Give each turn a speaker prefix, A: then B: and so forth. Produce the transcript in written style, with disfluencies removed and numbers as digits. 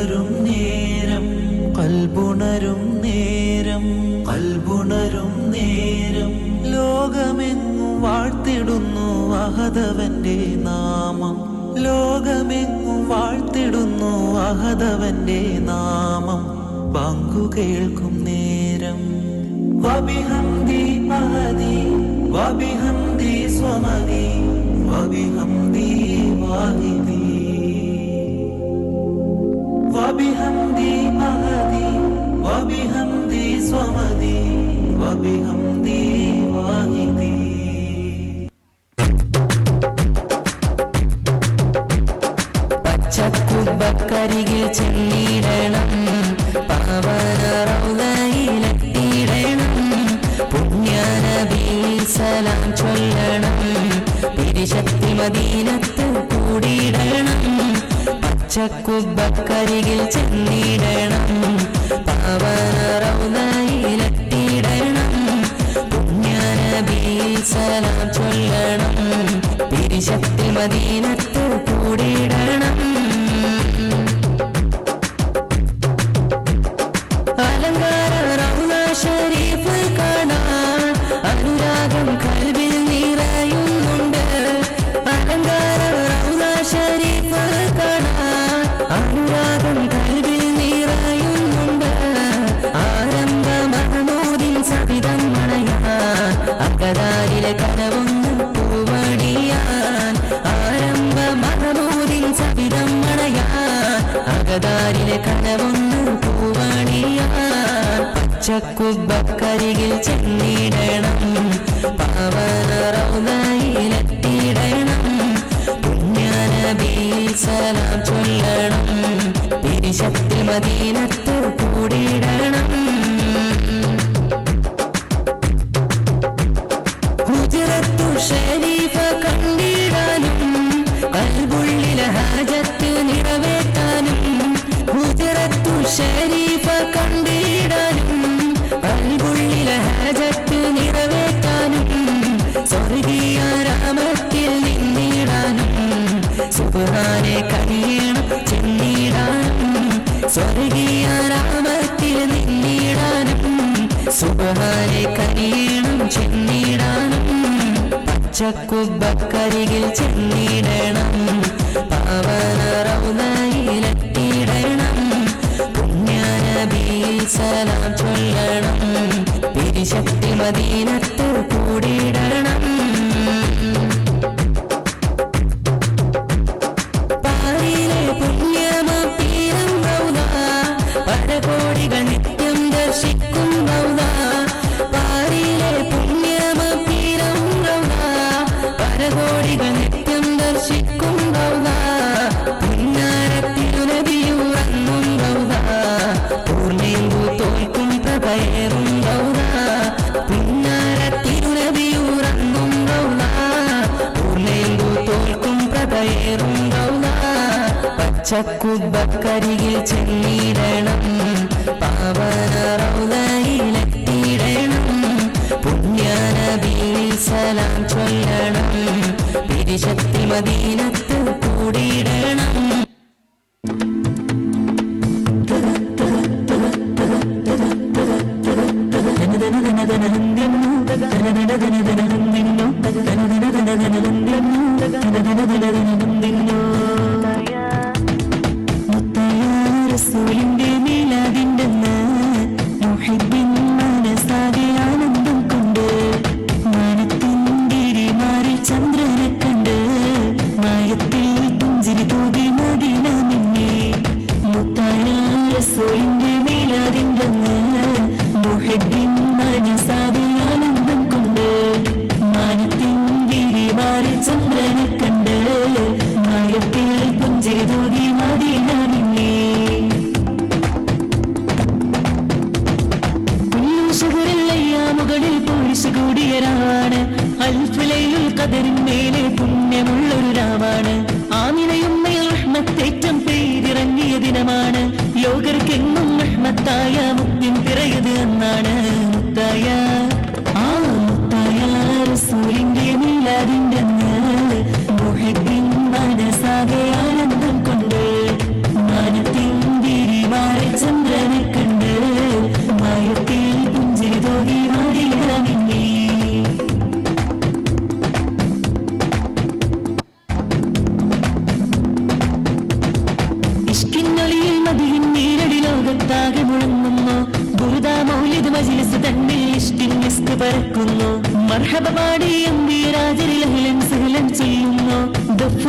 A: കൽബുണരും നേരം കൽബുണരും നേരം കൽബുണരും നേരം ലോകമെങ്ങും വാഴ്ത്തിടുന്നു അഹദവന്റെ നാമം. ലോകമെങ്ങും വാഴ്ത്തിടുന്നു അഹദവന്റെ നാമം. പങ്കു കേൾക്കും നേരം വബിഹംദി അഹദി വബിഹംദി സ്വമദി വബിഹംദി വാഹിദി വബിഹംദി അഹദി വബിഹംദി സ്വമദി വബിഹംദി വാഹിദി.
B: പച്ചക്കുബക്കരികിൽ ചെന്നിടണം, പാവന റൗളയിലെത്തിയിടണം, പുണ്യനബിയിൽ സലാം ചൊല്ലണം, പിരിശത്തി മദീനത്ത് കൂടിയിടണം. പച്ചക്കുബക്കരികിൽ ചെന്നിടണം, പാവന റൗളയിലെത്തിയിടണം, പുണ്യനബിയിൽ സലാം ചൊല്ലണം, പിരിശത്തി മദീനത്ത് കൂടിയിടണം. അലങ്കാര റൗള ശരീഫ് കാണാൻ അനുരാഗം കൽബിൽ നിറയുന്നുണ്ട്. അലങ്കാര റൗള ശരീഫ് കാണാൻ അനുരാഗം കൽബിൽ നിറയുന്നുണ്ട്. ആരംഭ മഹമൂദിൻ സവിധം മണയാൻ അക്കദാരിലെ കനവൊന്ന് പൂവണിയാൻ. ആരംഭ മഹമൂദിൻ സവിധം മണയാൻ അകദാരിലെ കനവൊന്ന് പൂവണിയാൻ. പച്ചക്കുബക്കരികിൽ ചെന്നിടണം, പാവന റൗളയിലെത്തിയിടണം, പുണ്യനബിയിൽ സലാം ചൊല്ലണം, പിരിശത്തിൽ മദീനത്ത് കൂടിയിടണം. ഹുജ്റത്തു ശരീഫ കണ്ടിടാനും കൽബുള്ളിലെ ഹാജത്ത് നിറവേറ്റാനും. ഹുജ്റത്തു ശരീഫ കണ്ടിടാനും കൽബുള്ളിലെ ഹാജത്ത് നിറവേറ്റാനും. സ്വർഗീയ രാമത്തിൽ നിന്നിടാനും സുബ്ഹാനെ കനിയണം ചെന്നിടാനും. സ്വർഗീയ രാമത്തിൽ നിന്നിടാനും സുബ്ഹാനെ കനിയണം ചെന്നിടാനും. പച്ചക്കുബക്കരികിൽ ചെന്നിടണം, പാവന റൗളയിലെത്തിയിടണം, പുണ്യനബിയിൽ സലാം ചൊല്ലണം, പിരിശത്തി മദീനത്ത് കൂടിയിടണം. പാരിലെ പുണ്യമപീരം റൗള പരകോടികൾ നിത്യം ദർശിക്കും റൗള. പാരിലെ പുണ്യമപീരം റൗള പരകോടികൾ നിത്യം ദർശിക്കും റൗള. പുന്നാരത്തിരുനബിയുറങ്ങും റൗള, പൂർണ്ണേന്ദു തോൽക്കും പ്രഭയേറും റൗള. പുന്നാരത്തിരുനബിയുറങ്ങും റൗള, പൂർണ്ണേന്ദു തോൽക്കും പ്രഭയേറും റൗള. പച്ചക്കുബക്കരികിൽ ചെന്നിടണം, പാവന റൗളയിലെത്തിയിടണം, പുണ്യനബിയിൽ സലാം ചൊല്ലണം, പിരിശത്തി മദീനത്ത് കൂടിയിടണം. റസൂലിന്റെ മീലാദിന്റെന്ന് മുഹിബ്ബിൻ മനസാകെ ആനന്ദം കൊണ്ട് മാനത്തിൻ്റെ മാറി ചന്ദ്രനെ കണ്ട് മായത്തിൽ പുഞ്ചിരി തൂകി മദീന മിന്നി. മുത്തായ റസൂലിന്റെ മീലാദിന്റെന്ന് മുഹിബ്ബിൻ മനസാകെ ആനന്ദം കൊണ്ട് മാനത്തിൻ്റെ മാറി ചന്ദ്രനെ കണ്ട് മായത്തിൽ പുഞ്ചിരി തൂകി മദീന മിന്നി. മുകളിൽ പോലീസ് കൂടിയ രാവാണ്, അൽഫിലയിൽ ഖദറിന്മേലെ പുണ്യമുള്ളൊരു രാവാണ്. ആമിനയുമ്മയിൽ റഹ്മത്തേറ്റം പെയ്തിറങ്ങിയ ദിനമാണ്. ലോകർക്കെങ്ങും റഹ്മത്തായ മുക്തിൻ പിറയത് എന്നാണ്. മുത്തായ റസൂലിന്റെ മീലാദിന്റെ മുഹിബ്ബിൻ മനസാകെ ആനന്ദം കൊണ്ട് നബിയിൻ നീരടി ലോകത്താകെ മുഴങ്ങുന്നു. ബുറുദ മൗലിദ് മജ്ലിസ് തന്നിൽ ഇഷ്ടിൻ മിസ്ക് പരക്കുന്നു. മർഹബ പാടി അംബിയ രാജരിൽ അഹ്ലൻ സഹ്ലൻ ചൊല്ലുന്നു. ദഫ്